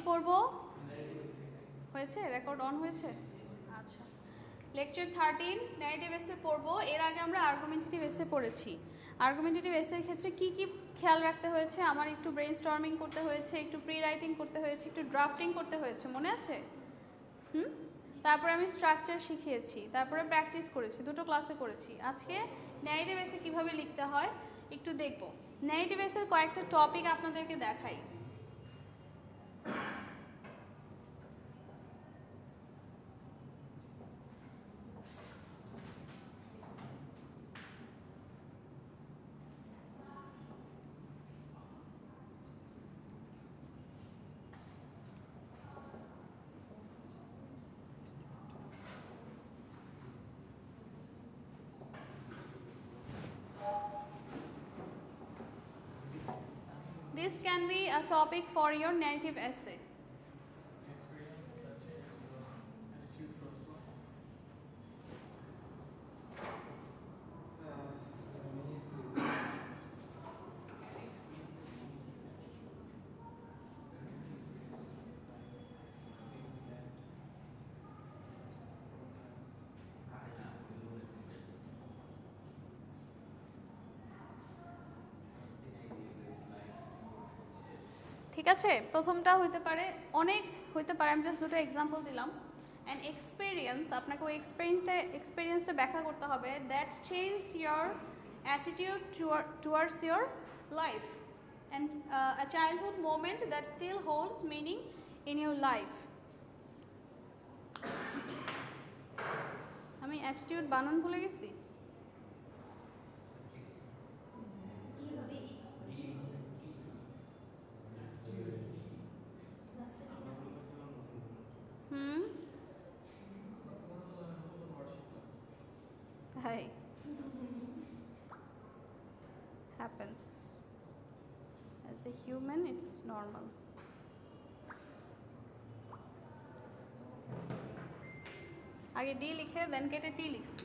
পড়ব? হয়েছে? Record on হয়েছে? আচ্ছা, লেকচার 13 ন্যারেটিভ এসে পড়ব। এর আগে আমরা আর্গুমেন্টেটিভ এসে পড়েছি। আর্গুমেন্টেটিভ এসের ক্ষেত্রে কি কি খেয়াল রাখতে হয়েছে? আমার একটু ব্রেন স্টর্মিং করতে হয়েছে, একটু প্রি রাইটিং করতে হয়েছে, একটু ড্রাফটিং করতে হয়েছে, মনে আছে? তারপরে আমি স্ট্রাকচার শিখিয়েছি, তারপরে প্র্যাকটিস করেছি, দুটো ক্লাসে করেছি। আজকে ন্যারেটিভ এসে কীভাবে লিখতে হয় একটু দেখব। ন্যারেটিভ এসের কয়েকটা টপিক আপনাদেরকে দেখাই। This can be a topic for your narrative essay. ঠিক আছে, প্রথমটা হইতে পারে, অনেক হইতে পারে, আমি জাস্ট দুটো এক্সাম্পল দিলাম। অ্যান এক্সপিরিয়েন্স, আপনাকে ওই এক্সপিরিয়েন্সটা ব্যাখ্যা করতে হবে, that changed your attitude towards your life and a childhood moment that still holds meaning in your life. আমি অ্যাটিটিউড বানান ভুলে গেছি। Hey, happens. As a human, it's normal. আগে ডি লিখে দেন কেটে টি লিখছি,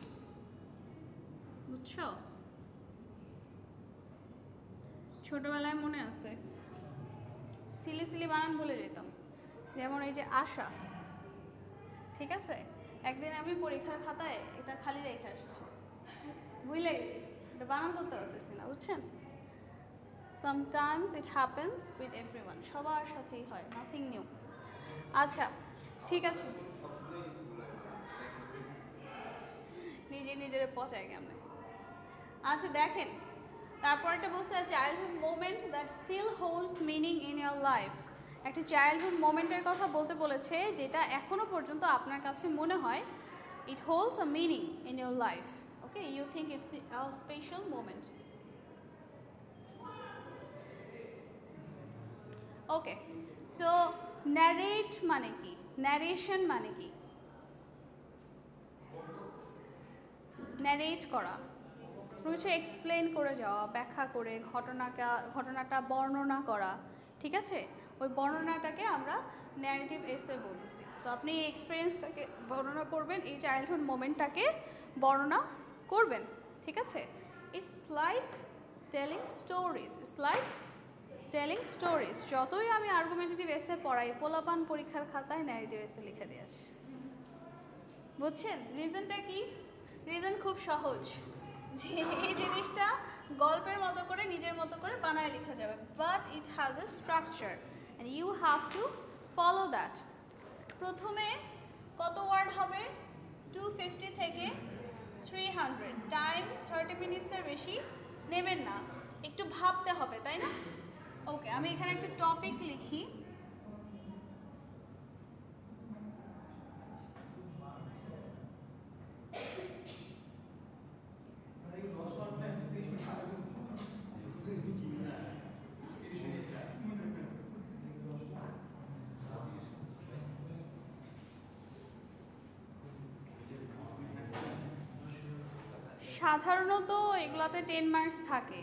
বুঝছো? ছোটবেলায় মনে আছে সিলি সিলি বানান বলে যেতাম, যেমন এই যে আশা, ঠিক আছে? একদিন আমি পরীক্ষার খাতায় এটা খালি রেখে আসছি, বুঝলে গেছি, এটা বানান করতে পারতেছি না, বুঝছেন? Sometimes it happens with everyone, সবার সাথেই হয়, নাথিং নিউ। আচ্ছা, ঠিক আছে, নিজে নিজের পচায় কেমনে। আচ্ছা দেখেন, তারপর একটা বলছে childhood moment that still holds meaning in your life. একটা চাইল্ডহুড মোমেন্টের কথা বলতে বলেছে যেটা এখনও পর্যন্ত আপনার কাছে মনে হয় it holds a meaning in your life. Okay, you think it's a special moment. Okay, so narrate মানে কি? ন্যারেশন মানে কি? ন্যারেট করা, কিছু এক্সপ্লেন করে যাওয়া, ব্যাখ্যা করে ঘটনাটা বর্ণনা করা, ঠিক আছে? ওই বর্ণনাটাকে আমরা ন্যারেটিভ এসে বলতেছি। সো আপনি এই এক্সপিরিয়েন্সটাকে বর্ণনা করবেন, এই চাইল্ডহুড মোমেন্টটাকে বর্ণনা করবেন, ঠিক আছে? It's like telling stories, it's like telling stories. যতই আমি আর্গুমেন্টেটিভ এসে পড়াই, পোলাপান পরীক্ষার খাতায় ন্যারেটিভ এসে লিখে দিয়ে আসি, বুঝছেন? রিজনটা কি? রিজন খুব সহজ, যে এই জিনিসটা গল্পের মতো করে নিজের মতো করে বানায় লেখা যাবে, but it has a structure and you have to follow that. প্রথমে কত ওয়ার্ড হবে? 250 থেকে 300। টাইম 30 মিনিটসের বেশি নেবেন না, একটু ভাবতে হবে, তাই না? ওকে, আমি এখানে একটা টপিক লিখি। সাধারণত এগুলাতে 10 মার্কস থাকে,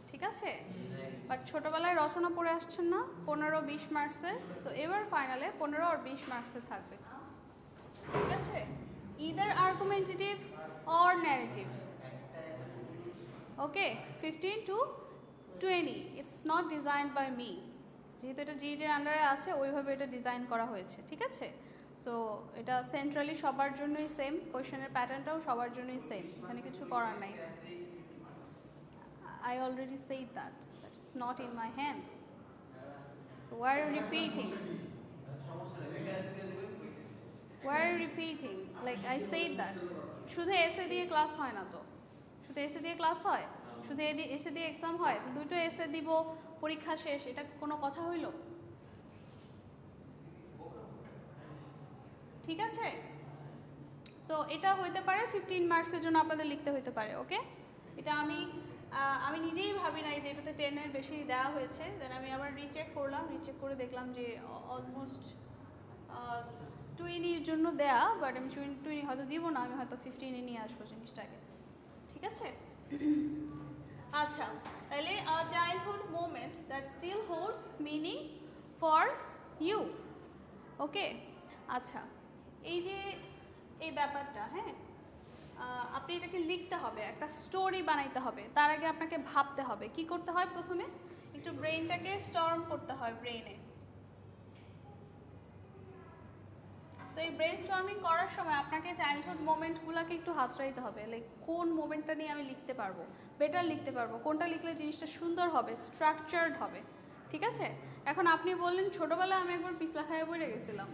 ঠিক আছে? বাট ছোটোবেলায় রচনা পড়ে আসছেন না, 15-20 মার্কসের। সো এবার ফাইনালে 15 আর 20 মার্কসের থাকবে, ঠিক আছে? Either argumentative or narrative. Okay, 15 to 20, it's not designed by me. যেহেতু এটা জিইডির আন্ডারে আছে ওইভাবে এটা ডিজাইন করা হয়েছে, ঠিক আছে? সো এটা সেন্ট্রালি সবার জন্যই সেম, কোয়েশ্চেনের প্যাটার্নটাও সবার জন্যই সেম, এখানে কিছু করার নাই। I already said that it's not in my hands. Why are you repeating? Why are you repeating? Like I said that. শুধু এসে দিয়ে ক্লাস হয় না তো, শুধু এসে দিয়ে ক্লাস হয়, শুধু এসে দিয়ে এক্সাম হয়, দুটো এসে দিব পরীক্ষা শেষ, এটা কোনো কথা হইল? ঠিক আছে, সো এটা হইতে পারে 15 মার্কসের জন্য আপনাদের লিখতে হইতে পারে। ওকে, এটা আমি নিজেই ভাবি নাই যে এটাতে 10-এর বেশি দেওয়া হয়েছে। দেন আমি আবার রিচেক করলাম, রিচেক করে দেখলাম যে অলমোস্ট 20-এর জন্য দেয়া, বাট আমি 20 হয়তো দিব না, আমি হয়তো 15-এ নিয়ে আসবো জিনিসটাকে, ঠিক আছে? আচ্ছা, তাহলে childhood moment that still holds meaning for you. Okay, আচ্ছা, এই যে এই ব্যাপারটা, হ্যাঁ, আপনি এটাকে লিখতে হবে, একটা স্টোরি বানাইতে হবে। তার আগে আপনাকে ভাবতে হবে। কি করতে হয়? প্রথমে একটু ব্রেইনটাকে স্টর্ম করতে হয় ব্রেইনে। সো এই ব্রেইন স্টর্মিং করার সময় আপনাকে চাইল্ডহুড মোমেন্টগুলোকে একটু হাতড়াইতে হবে, লাইক কোন মোমেন্টটা নিয়ে আমি লিখতে পারবো, বেটার লিখতে পারবো, কোনটা লিখলে জিনিসটা সুন্দর হবে, স্ট্রাকচার্ড হবে, ঠিক আছে? এখন আপনি বললেন ছোটোবেলায় আমি একবার পিছলা খাইয়ে পড়ে গেছিলাম,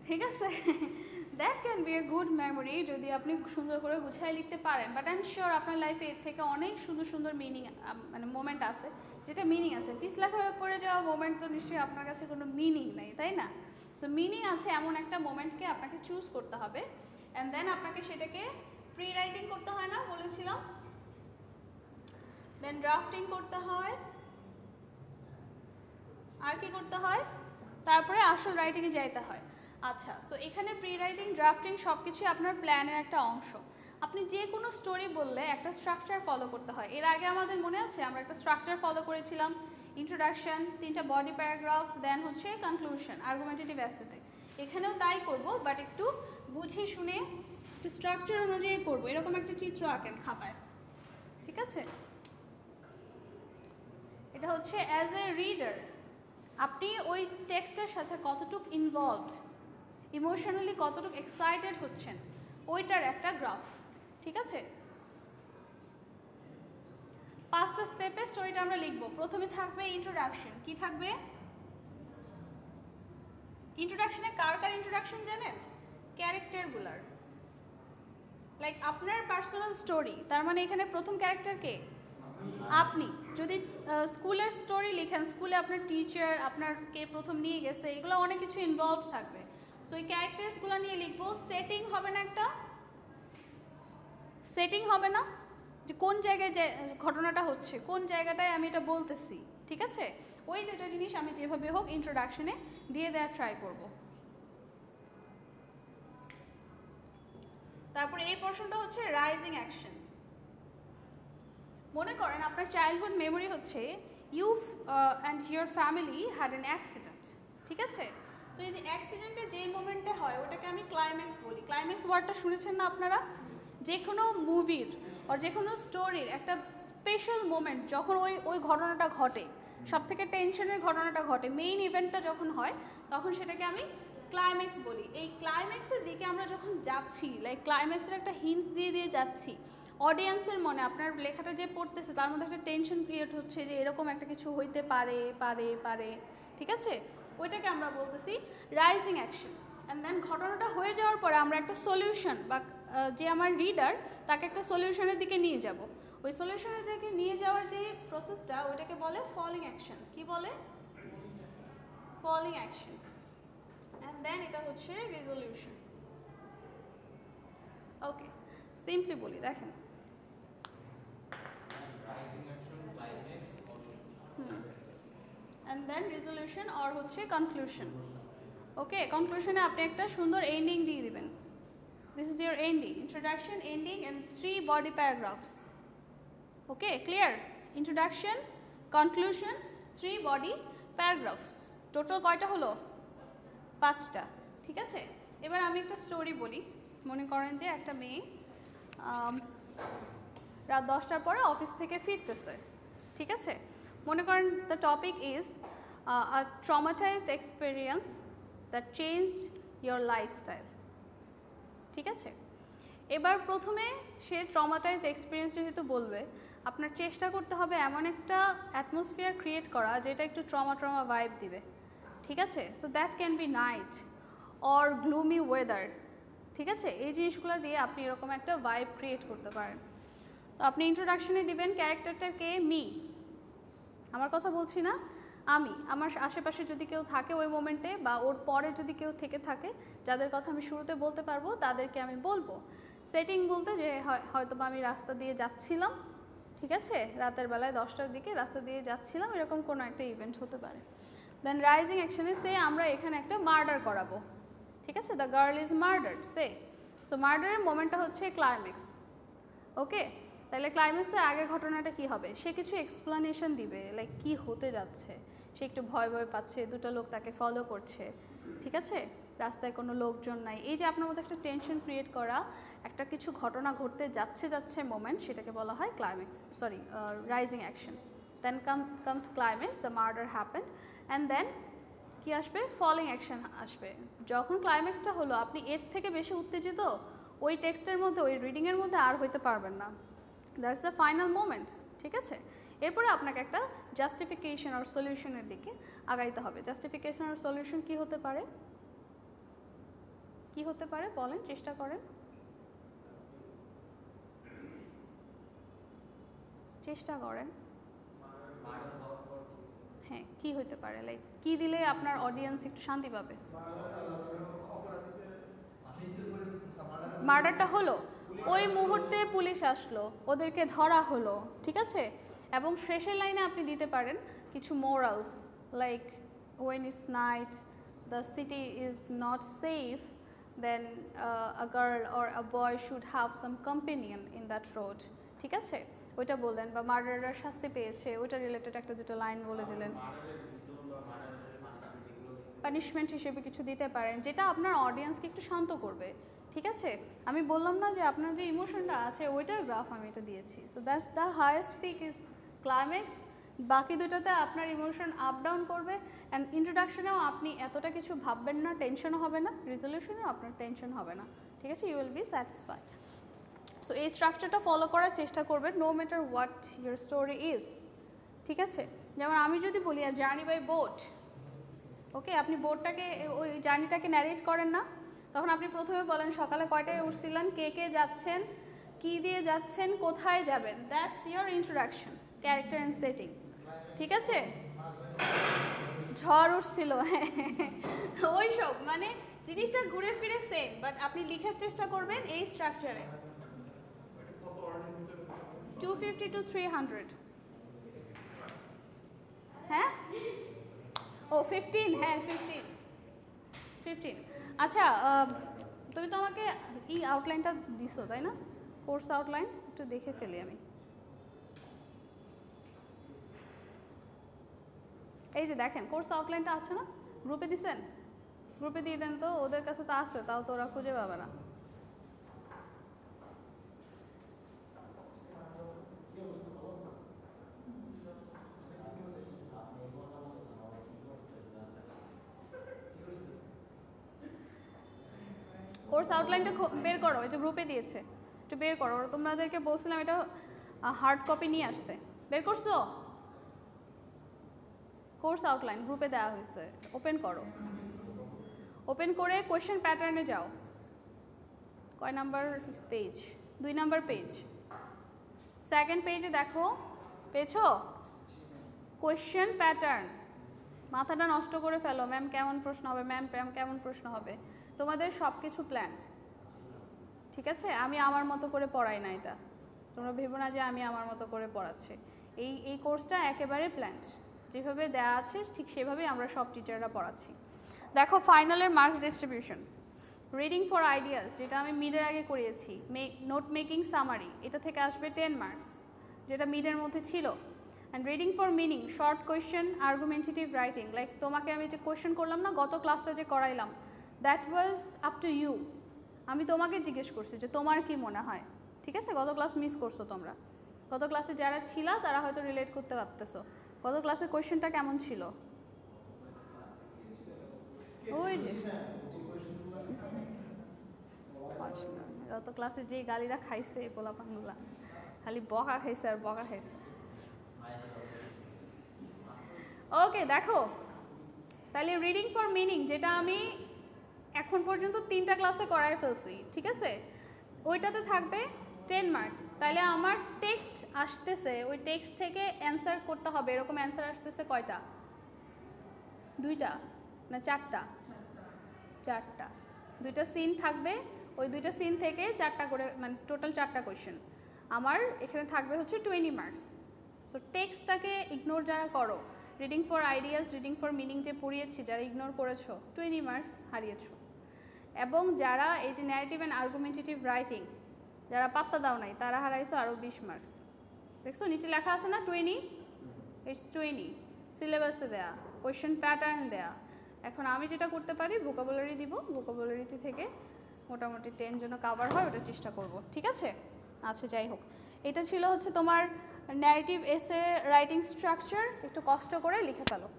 ঠিক আছে? That can B a good memory যদি আপনি সুন্দর করে গুছিয়ে লিখতে পারেন, বাট আই এম শিওর আপনার লাইফে এর থেকে অনেক সুন্দর সুন্দর মিনিং, মানে মোমেন্ট আছে যেটা মিনিং আছে। পিছলা খাইয়ে পড়ে যাওয়া মোমেন্ট তো নিশ্চয়ই আপনার কাছে কোনো মিনিং নেই, তাই না? সো মিনিং আছে এমন একটা মোমেন্টকে আপনাকে চুজ করতে হবে, অ্যান্ড দেন আপনাকে সেটাকে প্রি রাইটিং করতে হয় না বলেছিলাম, দেন ড্রাফটিং করতে হয়, আর কি করতে হয়, তারপরে আসল রাইটিংয়ে যাইতে হয়। আচ্ছা, সো এখানে প্রি রাইটিং, ড্রাফটিং সব কিছুই আপনার প্ল্যানের একটা অংশ। আপনি যে কোনো স্টোরি বললে একটা স্ট্রাকচার ফলো করতে হয়। এর আগে আমাদের মনে আছে আমরা একটা স্ট্রাকচার ফলো করেছিলাম, ইন্ট্রোডাকশন, 3টা বডি প্যারাগ্রাফ, দেন হচ্ছে কনক্লুশন, আর্গুমেন্টেটিভ এসেতে। এখানেও তাই করব, বাট একটু বুঝে শুনে একটু স্ট্রাকচার অনুযায়ী করব। এরকম একটা চিত্র আঁকেন খাতায়, ঠিক আছে? এটা হচ্ছে অ্যাজ এ রিডার আপনি ওই টেক্সটের সাথে কতটুকু ইনভলভড, ইমোশনালি কতটুকু এক্সাইটেড হচ্ছেন, ওইটার একটা গ্রাফ, ঠিক আছে? 5টা স্টেপে স্টোরিটা আমরা লিখব। প্রথমে থাকবে ইন্ট্রোডাকশন। কি থাকবে? ইন্ট্রোডাকশনে কার কার ইন্ট্রোডাকশন জানেন? ক্যারেক্টারগুলার, লাইক আপনার পার্সোনাল স্টোরি। তার মানে এখানে প্রথম ক্যারেক্টার কে? আপনি। যদি স্কুলের স্টোরি লিখেন, স্কুলে আপনার টিচার আপনাকে প্রথম নিয়ে গেছে, এগুলো অনেক কিছু ইনভলভ থাকবে। সো এই ক্যারেক্টার্সগুলো নিয়ে লিখবো। সেটিং হবে না, একটা সেটিং হবে না, যে কোন জায়গায় যে ঘটনাটা হচ্ছে, কোন জায়গাটায় আমি এটা বলতেছি, ঠিক আছে? ওই দুটো জিনিস আমি যেভাবে হোক ইন্ট্রোডাকশনে দিয়ে দেওয়ার ট্রাই করব। তারপরে এই পোর্শনটা হচ্ছে রাইজিং অ্যাকশন। মনে করেন আপনার চাইল্ডহুড মেমোরি হচ্ছে you and your family had an accident, ঠিক আছে? তো এই যে অ্যাক্সিডেন্টটা যে মোমেন্টে হয় ওটাকে আমি ক্লাইম্যাক্স বলি। ক্লাইম্যাক্স ওয়ার্ডটা শুনেছেন না আপনারা? যে কোনো মুভির আর যে কোনো স্টোরির একটা স্পেশাল মোমেন্ট যখন ওই ঘটনাটা ঘটে, সব থেকে টেনশনের ঘটনাটা ঘটে, মেইন ইভেন্টটা যখন হয়, তখন সেটাকে আমি ক্লাইম্যাক্স বলি। এই ক্লাইম্যাক্সের দিকে আমরা যখন যাচ্ছি, লাইক ক্লাইম্যাক্সের একটা হিন্টস দিয়ে দিয়ে যাচ্ছি, অডিয়েন্সের মনে, আপনার লেখাটা যে পড়তেছে তার মধ্যে একটা টেনশন ক্রিয়েট হচ্ছে যে এরকম একটা কিছু হইতে পারে পারে পারে, ঠিক আছে? ওইটাকে আমরা বলতেছি রাইজিং অ্যাকশন। অ্যান্ড দেন ঘটনাটা হয়ে যাওয়ার পরে আমরা একটা সলিউশন, বা যে আমার রিডার তাকে একটা সলিউশনের দিকে নিয়ে যাব। ওই সলিউশনের দিকে নিয়ে যাওয়ার যে প্রসেসটা ওইটাকে বলে ফলিং অ্যাকশন। কি বলে? Falling action. অ্যান্ড দেন এটা হচ্ছে রেজলিউশন। ওকে, সিম্পলি বলি, দেখেন। অ্যান্ড দেন রেজলিউশন আর হচ্ছে কনক্লুশন। ওকে, কনক্লুশনে আপনি একটা সুন্দর এন্ডিং দিয়ে দিবেন। This is your ending, introduction, ending and 3 body paragraphs. Okay, clear? Introduction, conclusion, 3 body paragraphs. Total কয়টা হলো? 5টা, ঠিক আছে? এবার আমি একটা স্টোরি বলি। মনে করেন যে একটা মেয়ে রাত 10টার পরে অফিস থেকে ফিরতেছে, ঠিক আছে? মনে করেন the topic is a traumatized experience that changed your lifestyle. ঠিক আছে, এবার প্রথমে সে ট্রমাটাইজ এক্সপিরিয়েন্স যেহেতু বলবে, আপনার চেষ্টা করতে হবে এমন একটা অ্যাটমসফিয়ার ক্রিয়েট করা যেটা একটু ট্রমা ভাইব দিবে। ঠিক আছে, so that can be night or gloomy weather. ঠিক আছে, এই জিনিসগুলো দিয়ে আপনি এরকম একটা ভাইব ক্রিয়েট করতে পারেন। তো আপনি ইন্ট্রোডাকশনে দিবেন ক্যারেক্টারটা কে, মি, আমার কথা বলছি না, আমি, আমার আশেপাশে যদি কেউ থাকে ওই মোমেন্টে বা ওর পরে যদি কেউ থেকে থাকে যাদের কথা আমি শুরুতে বলতে পারবো তাদেরকে আমি বলবো। সেটিং বলতে যে হয়তো বা আমি রাস্তা দিয়ে যাচ্ছিলাম, ঠিক আছে, রাতের বেলায় 10টার দিকে রাস্তা দিয়ে যাচ্ছিলাম, এরকম কোনো একটা ইভেন্ট হতে পারে। দেন রাইজিং অ্যাকশনে সে আমরা এখানে একটা মার্ডার করাবো। ঠিক আছে, দ্য গার্ল ইজ মার্ডার্ড সে। সো মার্ডারের মোমেন্টটা হচ্ছে ক্লাইম্যাক্স। ওকে, তাহলে ক্লাইম্যাক্সের আগের ঘটনাটা কি হবে, সে কিছু এক্সপ্লানেশন দিবে, লাইক কি হতে যাচ্ছে, সে একটু ভয় পাচ্ছে, দুটো লোক তাকে ফলো করছে, ঠিক আছে, রাস্তায় কোনো লোকজন নাই, এই যে আপনার মধ্যে একটা টেনশন ক্রিয়েট করা, একটা কিছু ঘটনা ঘটতে যাচ্ছে মোমেন্ট, সেটাকে বলা হয় climax, sorry rising action. Then comes climax, the murder happened, and then কি আসবে, ফলিং অ্যাকশন আসবে। যখন ক্লাইম্যাক্সটা হলো আপনি এর থেকে বেশি উত্তেজিত ওই টেক্সটের মধ্যে, ওই রিডিংয়ের মধ্যে আর হইতে পারবেন না। That's the final moment. ঠিক আছে, এরপরে আপনাকে একটা জাস্টিফিকেশন আর সলিউশনের দিকে আগাইতে হবে। জাস্টিফিকেশন আর সলিউশন কি হতে পারে, কি হতে পারে বলেন, চেষ্টা করেন, চেষ্টা করেন। হ্যাঁ, কি হতে পারে, লাইক কি দিলে আপনার অডিয়েন্স একটু শান্তি পাবে? মার্ডারটা হলো, ওই মুহূর্তে পুলিশ আসলো, ওদেরকে ধরা হলো, ঠিক আছে, এবং শেষের লাইনে আপনি দিতে পারেন কিছু morals, like when it's night, the city is not safe, then a girl or a boy should have some companion in that road. ঠিক আছে, ওইটা বললেন, বা মার্ডারার শাস্তি পেয়েছে ওইটা রিলেটেড একটা দুটো লাইন বলে দিলেন। পানিশমেন্ট হিসেবে কিছু দিতে পারেন যেটা আপনার অডিয়েন্সকে একটু শান্ত করবে। ঠিক আছে, আমি বললাম না যে আপনার যে ইমোশনটা আছে ওইটার গ্রাফ আমি এটা দিয়েছি। So that's the highest peak is climax. বাকি দুটাতে আপনার ইমোশন আপ ডাউন করবে, অ্যান্ড ইন্ট্রোডাকশনেও আপনি এতটা কিছু ভাববেন না, টেনশনও হবে না, রেজলিউশনেও আপনার টেনশন হবে না। ঠিক আছে, you will be satisfied. So এই স্ট্রাকচারটা ফলো করার চেষ্টা করবেন no matter what your story is. ঠিক আছে, যেমন আমি যদি বলি জার্নি বাই বোট, ওকে, আপনি বোটটাকে ওই জার্নিটাকে ন্যারেট করেন না, তখন আপনি প্রথমে বলেন সকালে কয়টায় উঠছিলেন, কে কে যাচ্ছেন, কি দিয়ে যাচ্ছেন, কোথায় যাবেন। That's your introduction, character and setting. ঠিক আছে, ঝড় উঠছিল, হ্যাঁ ওই সব, মানে জিনিসটা ঘুরে ফিরে সেম, বাট আপনি লিখার চেষ্টা করবেন এই স্ট্রাকচারে। 250 to 300। হ্যাঁ, ও 15, হ্যাঁ 15। আচ্ছা, তুমি তো আমাকে এই আউটলাইনটা দিছো তাই না, কোর্স আউটলাইন, একটু দেখে ফেলি আমি। এই যে দেখেন কোর্স আউটলাইনটা আছে না, গ্রুপে দিছেন, গ্রুপে দিয়ে দেন তো, ওদের কাছে তো আছে, তাও তো ওরা খুঁজে পাবে না। কোর্স আউটলাইনটা বের করো, এই যে গ্রুপে দিয়েছে, একটু বের করো। তোমাদেরকে বলছিলাম এটা হার্ড কপি নিয়ে আসতে, বের করছো? কোর্স আউটলাইন গ্রুপে দেওয়া হয়েছে, ওপেন করো। ওপেন করে কোয়েশ্চেন প্যাটার্নে যাও। কয় number page? 2 number page. Second পেজে দেখো, পেয়েছো? Question pattern. মাথাটা নষ্ট করে ফেলো, ম্যাম কেমন প্রশ্ন হবে, ম্যাম কেমন প্রশ্ন হবে, তোমাদের সব কিছু প্ল্যান্ড। ঠিক আছে, আমি আমার মতো করে পড়াই না, এটা তোমরা ভেবো না যে আমি আমার মতো করে পড়াচ্ছি। এই কোর্সটা একেবারে প্ল্যান্ড, যেভাবে দেওয়া আছে ঠিক সেভাবেই আমরা সব টিচাররা পড়াচ্ছি। দেখো ফাইনালের marks distribution, reading for ideas যেটা আমি মিডের আগে করিয়েছি, নোট মেকিং সামারি, এটা থেকে আসবে 10 মার্কস, যেটা মিডের মধ্যে ছিল। And reading for meaning, short question, argumentative writing, like তোমাকে আমি যে কোয়েশ্চেন করলাম না গত ক্লাসটা যে করাইলাম, that was up to you. আমি তোমাকে জিজ্ঞেস করছি যে তোমার কি মনে হয়। ঠিক আছে, গত ক্লাস মিস করছো তোমরা, গত ক্লাসে যারা ছিলা তারা হয়তো রিলেট করতে পারতেছো, গত ক্লাসের কোয়েশ্চেনটা কেমন ছিল। ওই যে গত ক্লাসে যে গালিরা খাইছে পোলাপানগুলা খালি বকা খাইছে আর বকা খাইছে। ওকে দেখো তাহলে রিডিং ফর মিনিং যেটা আমি এখন পর্যন্ত 3টা ক্লাসে করাই ফেলছি, ঠিক আছে, ওইটাতে থাকবে 10 মার্কস। তাহলে আমার টেক্সট আসতেছে, ওই টেক্সট থেকে অ্যান্সার করতে হবে। এরকম অ্যান্সার আসতেছে কয়টা? 2টা না 4টা? 4টা। 2টা সিন থাকবে, ওই 2টা সিন থেকে 4টা করে, মানে টোটাল 4টা কোয়েশ্চেন। আমার এখানে থাকবে হচ্ছে 20 মার্কস। সো টেক্সটটাকে ইগনোর যারা করো, reading for ideas, reading for meaning যে পড়িয়েছি, যারা ইগনোর করেছো 20 মার্কস হারিয়েছো। এবং যারা এই যে ন্যারেটিভ অ্যান্ড আর্গুমেন্টেটিভ রাইটিং যারা পাত্তা দাও নাই, তারা হারাইছো আরও 20 মার্কস। দেখছো নিচে লেখা আছে না 20, ইটস 20 সিলেবাসে দেয়া, কোয়েশ্চেন প্যাটার্ন দেয়া। এখন আমি যেটা করতে পারি ভোকাবুলারি দিব, ভোকাবুলারিতে থেকে মোটামুটি 10 যেন কাভার হয় ওটা চেষ্টা করব, ঠিক আছে? আচ্ছা যাই হোক, এটা ছিল হচ্ছে তোমার ন্যারেটিভ এসে রাইটিং স্ট্রাকচার। একটু কষ্ট করে লিখে ফেলো,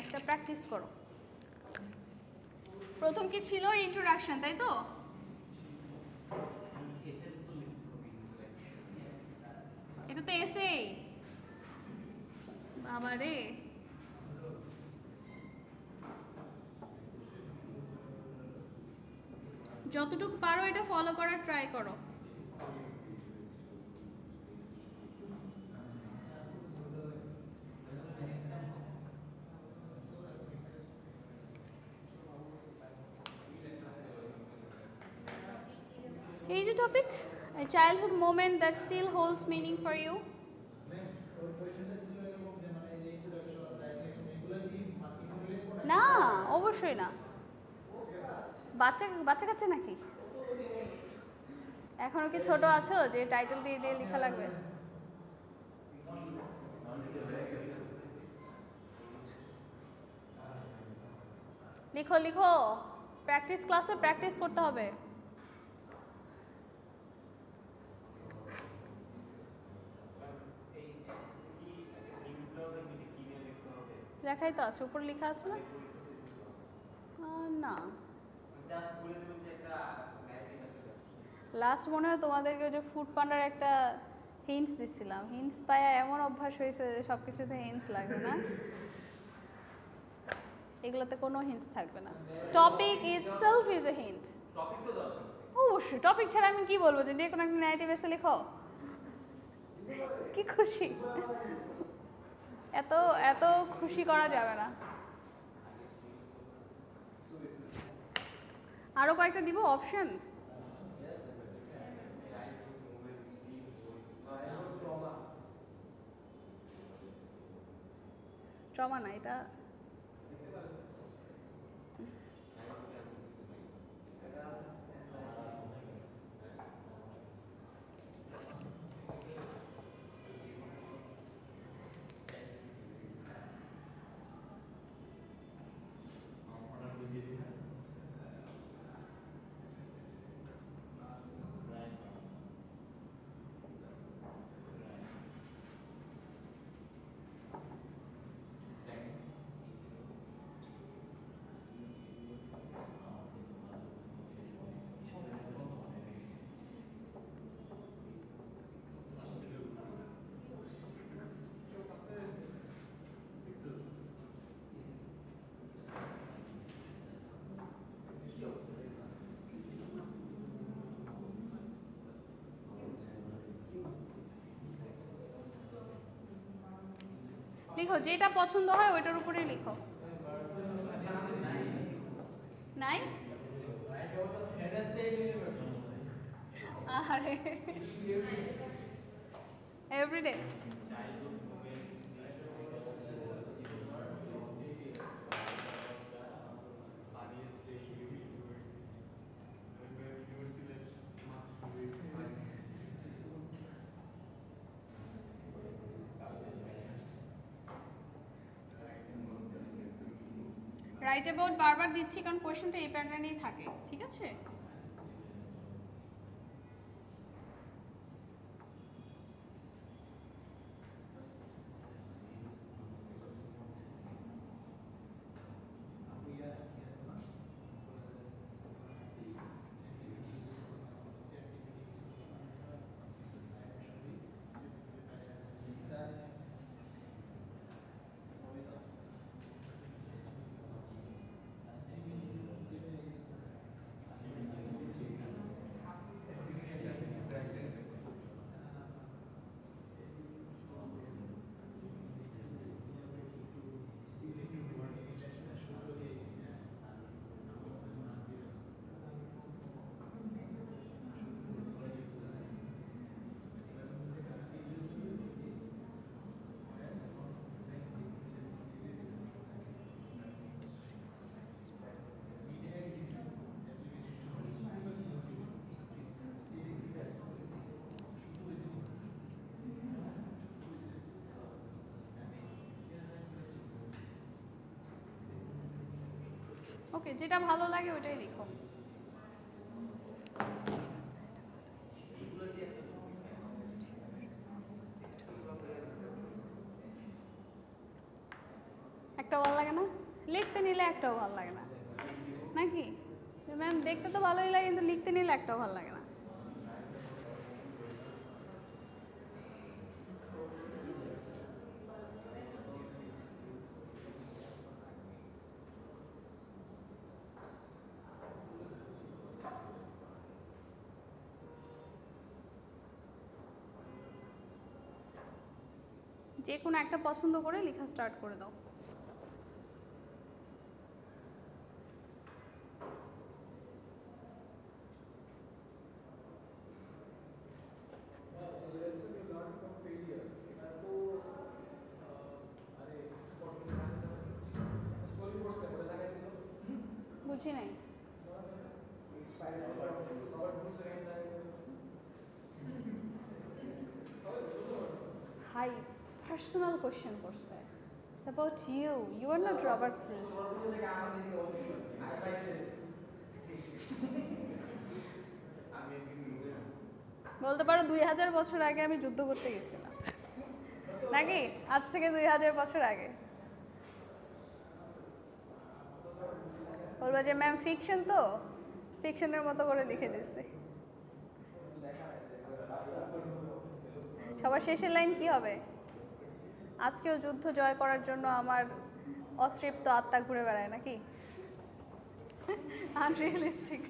একটা প্র্যাকটিস করো। প্রথম কি ছিল? ইন্ট্রোডাকশন, তাই তো? এটা তো এসে বাবা রে। যতটুকু পারো এটা ফলো করার ট্রাই করো। এই যে topic, a childhood moment that still holds meaning for you. না অবশ্যই না, বাচ্চা বাচ্চা কাছে নাকি? এখনো কি ছোট আছো যে টাইটেল দিয়ে দিয়ে লেখা লাগবে? লিখো লিখো, প্র্যাকটিস ক্লাসে প্র্যাকটিস করতে হবে। লেখাই তো আছে, উপর লেখা আছে না? না লাস্ট মনে হয় তোমাদেরকে যে ফুড পান্ডার একটা হিন্টস দিচ্ছিলাম, হিন্টস পায়া এমন অভ্যাস হয়েছে যে সব কিছুতে হিন্টস লাগবে না, এগুলোতে কোনো হিন্টস থাকবে না। Topic itself is a hint. অবশ্যই টপিক ছাড়া আমি কি বলবো যে কোনো একটা ন্যারেটিভ এসে লেখো, কি খুশি, এত এত খুশি করা যাবে না। আরো কয়েকটা দিব অপশন। ট্রমা না এটা, লিখো যেটা পছন্দ হয় ওইটার উপরেই লিখো। নাই আরে এভরিডে রাইট অ্যাবাউট বারবার দিচ্ছি কারণ কোয়েশ্চেনটা এই প্যাটার্নেই থাকে, ঠিক আছে? ওকে, যেটা ভালো লাগে ওটাই লিখো। একটাও ভালো লাগে না? লিখতে নিলে একটাও ভালো লাগে না নাকি? ম্যাম দেখতে তো ভালোই লাগে, কিন্তু লিখতে নিলে একটাও ভালো লাগে না। যে কোনো একটা পছন্দ করে লেখা স্টার্ট করে দাও। বুঝি নাই। হাই পার্সোনাল কোশ্চেন করছে। It's about you. You are not Robert Bruce. বলতে পারো 2000 বছর আগে আমি যুদ্ধ করতে গেছিলাম নাকি? আজ থেকে 2000 বছর আগে বলবো যে ম্যাম ফিকশন, তো ফিকশনের মতো করে লিখে দিচ্ছি। সবার শেষের লাইন কি হবে? আজকেও যুদ্ধ জয় করার জন্য আমার অতৃপ্ত আত্মা ঘুরে বেড়ায় নাকি? আনরিয়েলিস্টিক।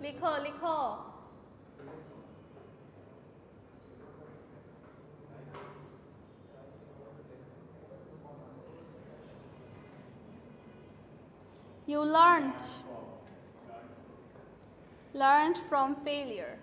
লিখো লিখো। You learned from failure.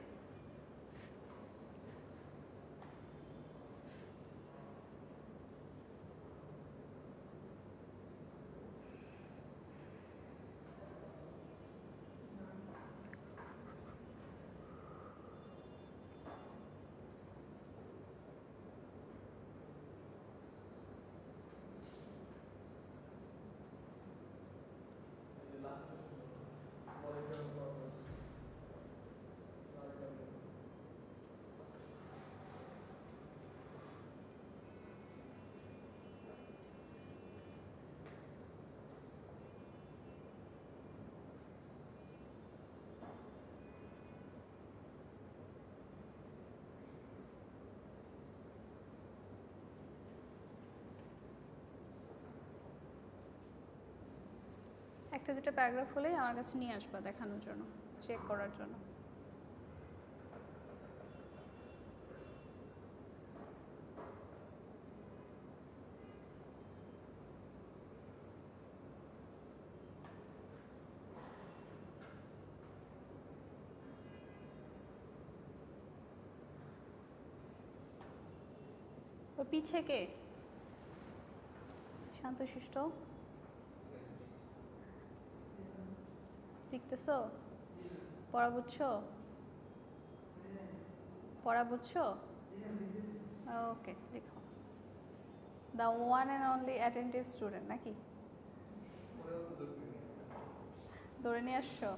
একটা দুটো প্যারাগ্রাফ হলেই আমার কাছে নিয়ে আসবা দেখানোর জন্য, চেক করার জন্য। ও পিছে কে? শান্তশিষ্ট লিখতেছো? পড়া বুঝছো? পড়া বুঝছো? ওকে, লিখো। The one and only attentive student নাকি? ধরে নিয়ে আসছো?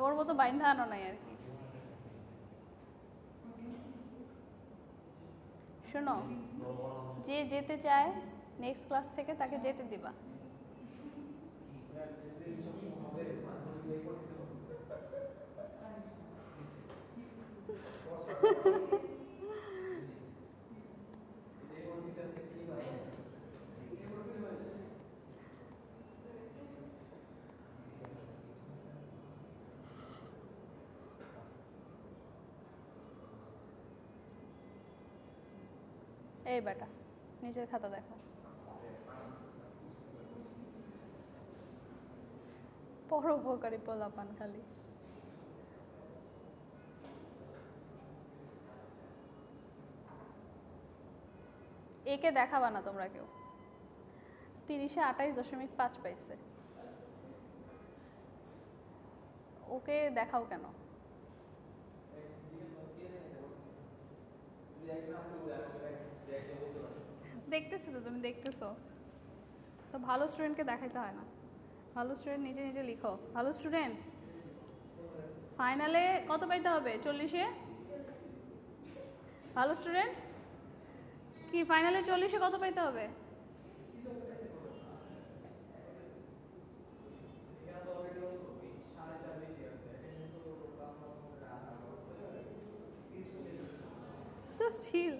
ওর মতো বাইন্ধা আনো নাই আর কি। শোনো, যে যেতে চায় নেক্সট ক্লাস থেকে তাকে যেতে দিবা। এই বেটা, নিজের খাতা দেখো। পরোপকারী পোলাপান খালি। একে দেখাবা না তোমরা কেউ। 30-এ 28.5 পাইছে। ওকে দেখাও কেন? দেখতেছি তো, তুমি দেখতেছো তো। ভালো স্টুডেন্টকে দেখাইতে হয় না, ভালো স্টুডেন্ট নিজে নিজে লিখো। ভালো স্টুডেন্ট ফাইনালে কত পাইতে হবে? 40-এ? ভালো স্টুডেন্ট কি ফাইনালে 40-এ কত পাইতে হবে? So chill.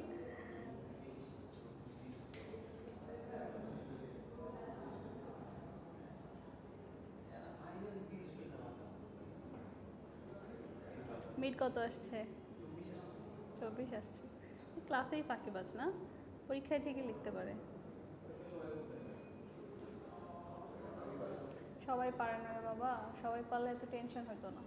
মিড কত আসছে? 24 আসছে। ক্লাসেই ফাঁকিবাজ না, পরীক্ষায় ঠিকই লিখতে পারে। সবাই পারে না রে বাবা, সবাই পারলে এত টেনশন হতো না।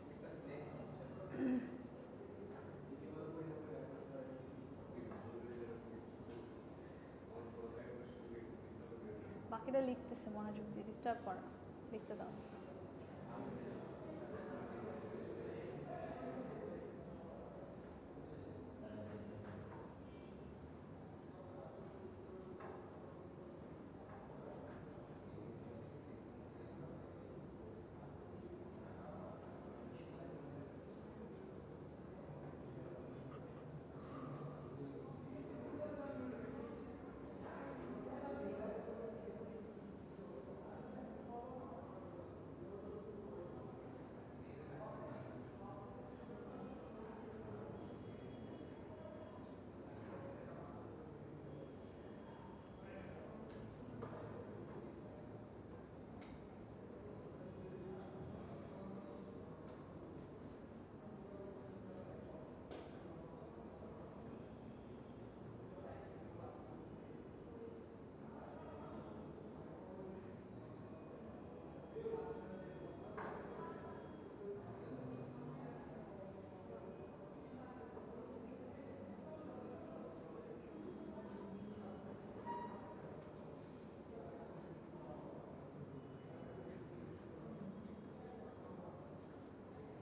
বাকিটা লিখতেছে মনোযোগ দিয়ে, ডিস্টার্ব করে না, লিখতে দাও।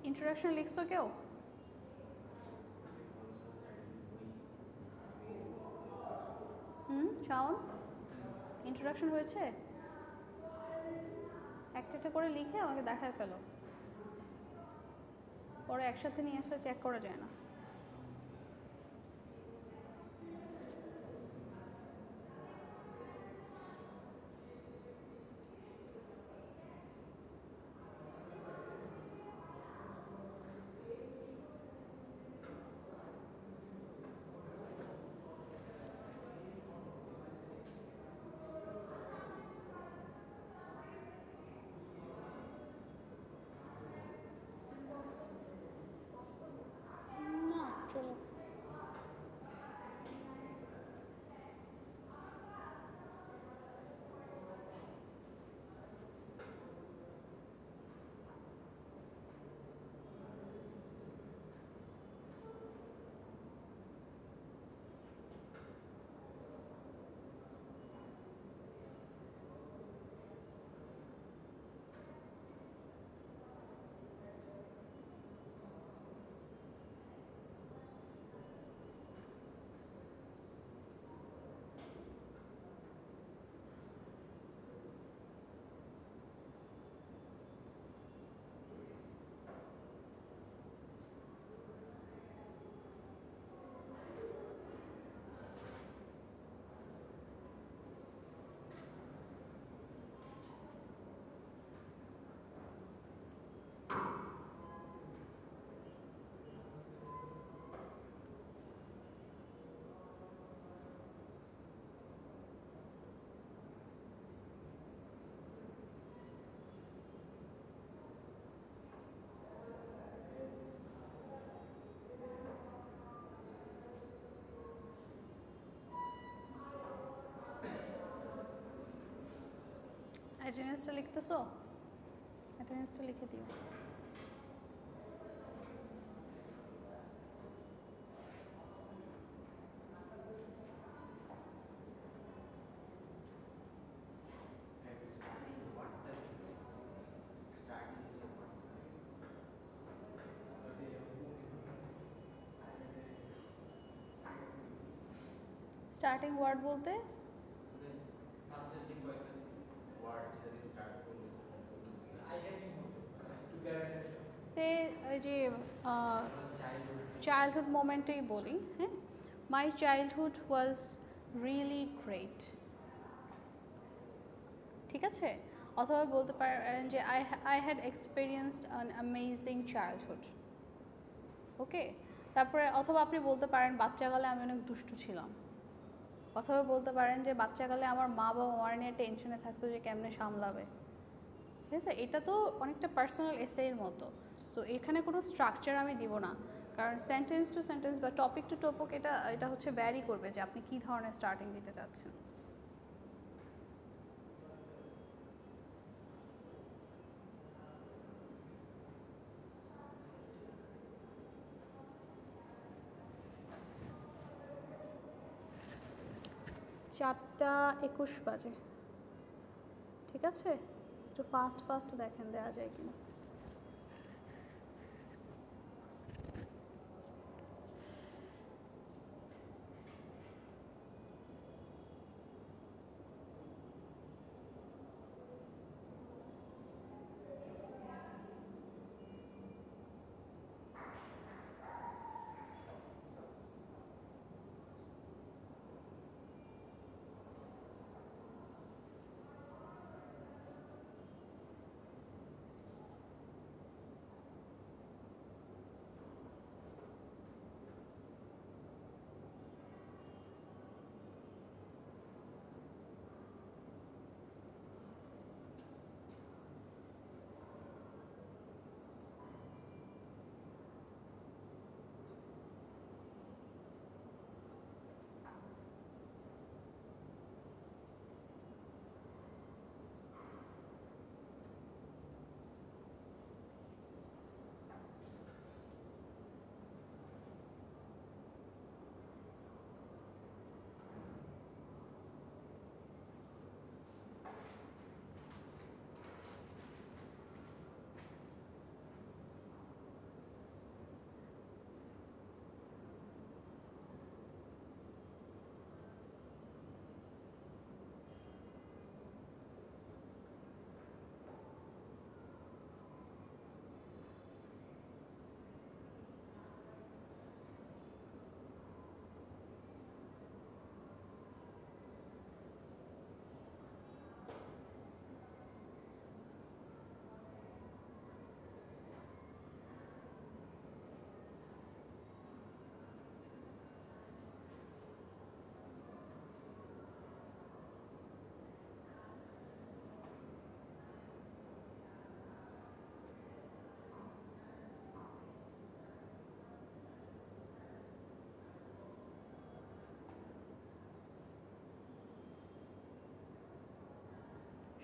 ইন্ট্রোডাকশন লিখছো কেউ? শাওন, ইন্ট্রোডাকশন হয়েছে? একটা একটা করে লিখে আমাকে দেখায় ফেলো, পরে একসাথে নিয়ে আসলে চেক করা যায় না। না চলো। অ্যাটেন্ডেন্সটা লিখতেছো? অ্যাটেন্ডেন্সটা লিখে দিও। স্টার্টিং ওয়ার্ড বলতে সে ওই যে চাইল্ডহুড মোমেন্টেই বলি, হ্যাঁ, my childhood was really great, ঠিক আছে। অথবা বলতে পারেন যে I had experienced an amazing childhood, okay. তারপরে অথবা আপনি বলতে পারেন বাচ্চাকালে আমি অনেক দুষ্টু ছিলাম, অথবা বলতে পারেন যে বাচ্চাকালে আমার মা বাবা আমার নিয়ে টেনশনে থাকতো যে কেমনে সামলাবে, ঠিক আছে। এটা তো অনেকটা পার্সোনাল এসের মতো, তো এখানে কোনো স্ট্রাকচার আমি দিব না, কারণ সেন্টেন্স টু সেন্টেন্স বা টপিক টু টপিক এটা হচ্ছে ভ্যারি করবে যে আপনি কী ধরনের স্টার্টিং দিতে চাচ্ছেন। চারটা 21 বাজে, ঠিক আছে, একটু ফাস্ট ফাস্ট দেখেন দেওয়া যায় কিনা।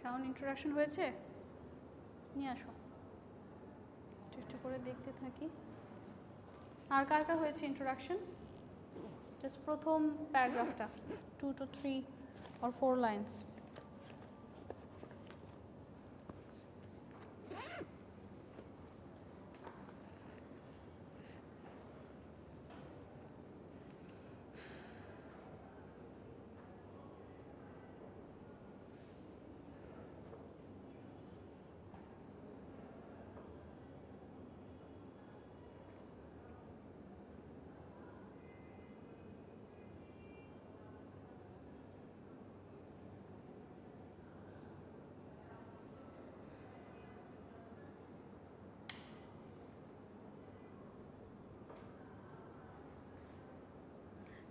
সাউন্ড ইন্ট্রোডাকশন হয়েছে, নিয়ে আসো, একটু করে দেখতে থাকি। আর কার কার হয়েছে ইন্ট্রোডাকশন? জাস্ট প্রথম প্যারাগ্রাফটা 2 to 3 or 4 লাইন্স।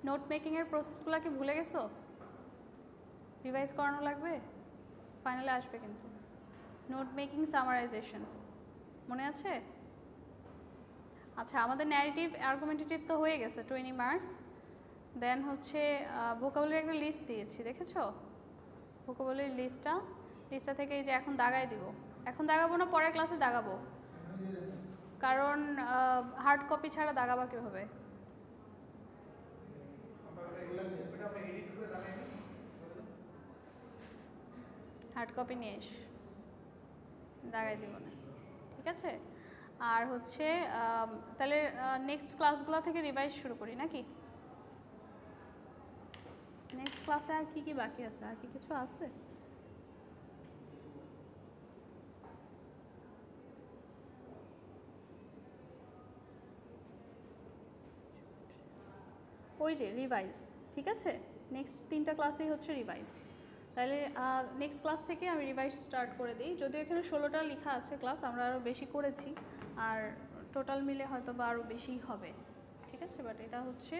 নোট মেকিংয়ের প্রসেসগুলো কি ভুলে গেছো? রিভাইজ করানো লাগবে, ফাইনালে আসবে কিন্তু। নোট মেকিং, সামারাইজেশন মনে আছে? আচ্ছা, আমাদের ন্যারেটিভ আর্গুমেন্টেটিভ তো হয়ে গেছে 20 মার্কস। দেন হচ্ছে ভোকাবুলারি একটা লিস্ট দিয়েছি, দেখেছো? ভোকাবুলারি লিস্টটা থেকে এই যে এখন দাগাই দিব, এখন দাগাবো না, পরের ক্লাসে দাগাবো, কারণ হার্ড কপি ছাড়া দাগাবা কীভাবে? হার্ড কপি নিয়ে এস, দাগাই দিব না, ঠিক আছে? আর হচ্ছে তাহলে নেক্সট ক্লাসগুলো থেকে রিভাইজ শুরু করি নাকি? নেক্সট ক্লাসে আর কি বাকি আছে, আর কি কিছু আছে? ওই যে রিভাইজ, ঠিক আছে? নেক্সট 3টা ক্লাসেই হচ্ছে রিভাইজ। তাহলে নেক্সট ক্লাস থেকে আমি রিভাইজ স্টার্ট করে দিই। যদিও এখানে 16টা লেখা আছে ক্লাস, আমরা আরও বেশি করেছি, আর টোটাল মিলে হয়তো বা আরও বেশি হবে, ঠিক আছে? বাট এটা হচ্ছে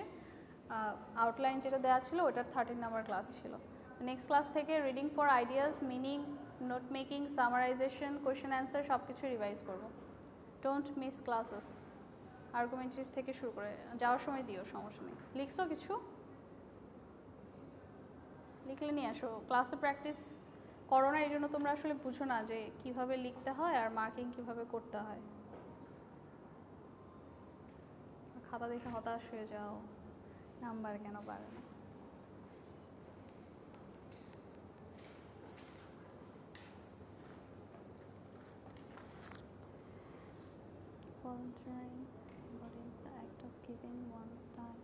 আউটলাইন যেটা দেওয়া ছিল ওটার 13 নাম্বার ক্লাস ছিল। নেক্সট ক্লাস থেকে reading for ideas, meaning, note making, summarisation, question answer সব কিছু রিভাইজ করবো। Don't miss classes. আর্গুমেন্টেটিভ থেকে শুরু করে যাওয়ার সময় দিও, সমস্যা নেই। লিখছো কিছু? লিখলে নিয়ে আসো। ক্লাসে প্র্যাকটিস করো না, এই জন্য তোমরা আসলে বুঝো না যে কিভাবে লিখতে হয় আর মার্কিং কিভাবে করতে হয়। খাতা দেখে হতাশ হয়ে যাও, নাম্বার কেন বাড়ে না। Volunteering, what is the act of giving one's time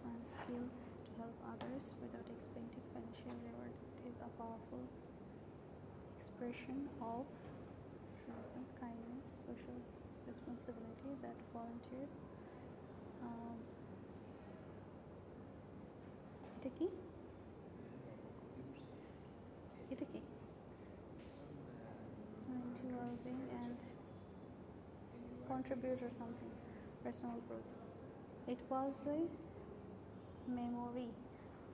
and skill to help others without expecting financial reward? It is a powerful expression of kindness, social responsibility that volunteers এটা কি? এটা কি? Well-being and contribute or something, personal growth. It was a memory.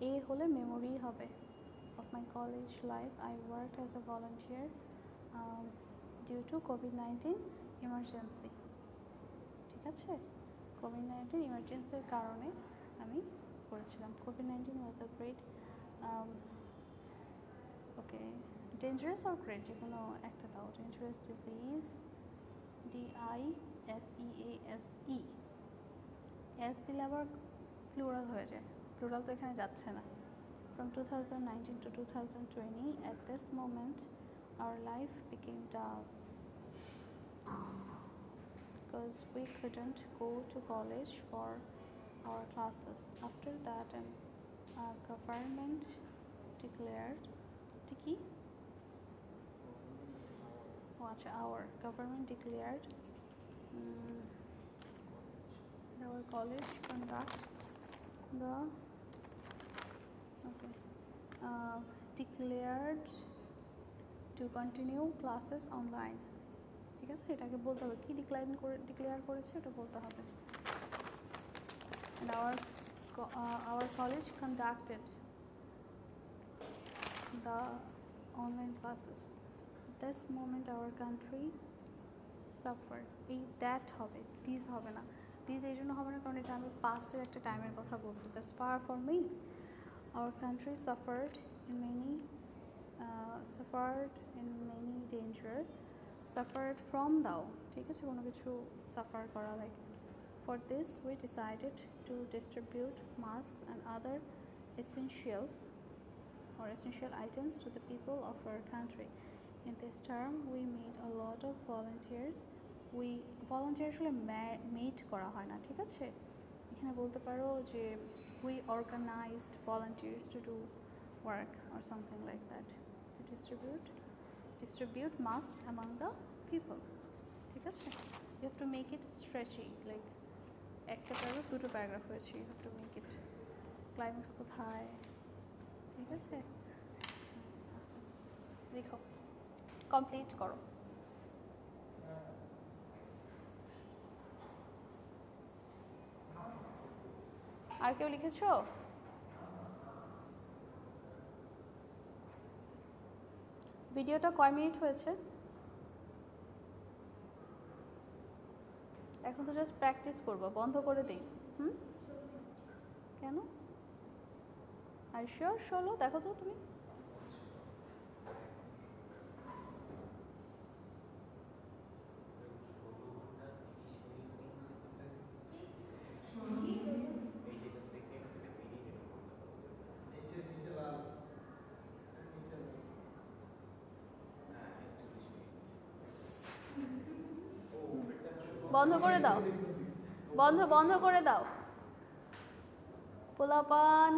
A হলে memory হবে of my college life. I worked as a volunteer due to COVID-19 emergency. ঠিক আছে? COVID-19 emergency কারণে আমি করেছিলাম। COVID-19 was a great okay, dangerous or great, যে কোনো একটা দাও। dangerous disease, DISEASE, S দিলে আবার প্লুরাল হয়ে যায়, প্লুরাল তো এখানে যাচ্ছে না। From 2019 to 2020, at this moment our life became dull because we couldn't go to college for our classes. After that, government declared our government declared our college conduct the declared to continue classes online. ঠিক আছে, এটাকে বলতে হবে কি declare করেছে, এটা বলতে হবে। And our college conducted the online classes. At this moment our country suffered. এই দ্যাট হবে, দিস হবে না। দিস এই জন্য হবে না কারণ এটা আমি পাস্টের একটা টাইমের কথা বলছি। That's far for me. Our country suffered in many danger. Suffered from দাও, ঠিক আছে, কোনো কিছু সাফার করা like. For this we decided to distribute masks and other essential items to the people of our country. In this term we made a lot of volunteers. We volunteer আসলে made করা হয় না, ঠিক আছে? এখানে বলতে পারো যে we organized volunteers to do work or something like that, to distribute masks among the people. ঠিক আছে? You have to make it stretchy, like একটা প্যারাগ্রাফ দুটো প্যারাগ্রাফ হয়েছে, you have to make it climax কোথায়, ঠিক আছে? আস্তে আস্তে লিখো, কমপ্লিট করো। আর কেউ লিখেছো? ভিডিওটা কয় মিনিট হয়েছে? এখন তো জাস্ট প্র্যাকটিস করবো, বন্ধ করে দিই। কেন? আর শিওর 16? দেখো তো তুমি। বন্ধ করে দাও, বন্ধ করে দাও। পোলাপান